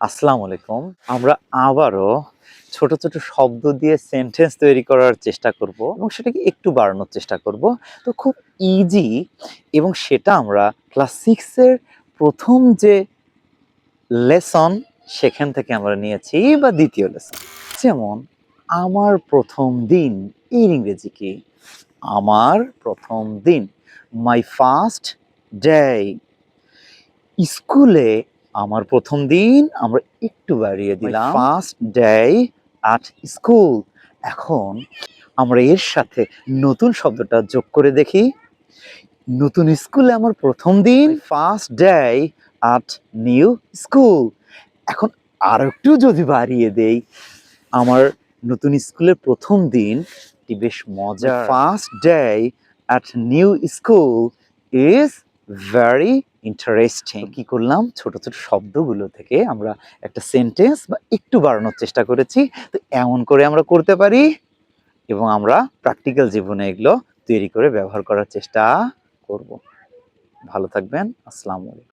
আসসালামু আলাইকুম। আমরা আবারও ছোট, ছোট শব্দ দিয়ে সেন্টেন্স তৈরি করার চেষ্টা করব এবং সেটাকে একটু বাড়ানোর চেষ্টা করব। তো খুব ইজি এবং সেটা আমরা ক্লাস 6 এর ১ম যে লেসন সেখান থেকে আমরা নিয়েছি বা ২য় লেসন। যেমন আমার ১ম দিন এর ইংরেজি কি? আমার ১ম দিন। My first day. স্কুলে আমার ১ম দিন আমরা একটু বাড়িয়ে দিলাম। First day at school. এখন আমরা এর সাথে নতুন শব্দটা যোগ করে দেখি। নতুন স্কুলে আমার ১ম দিন, first day at new school. এখন আরেকটু যদি বাড়িয়ে দেই, আমার নতুন স্কুলের ১ম দিনটি বেশ মজার। First day at new school is very interesting. কি করলাম? ছোট, ছোট শব্দগুলো থেকে আমরা একটা সেন্টেন্স বা একটু বাড়ানোর চেষ্টা করেছি। তো এমন করে আমরা করতে পারি এবং আমরা প্র্যাকটিক্যাল জীবনে এগুলো তৈরি করে ব্যবহার করার চেষ্টা করব। ভালো থাকবেন। আসসালামু আলাইকুম।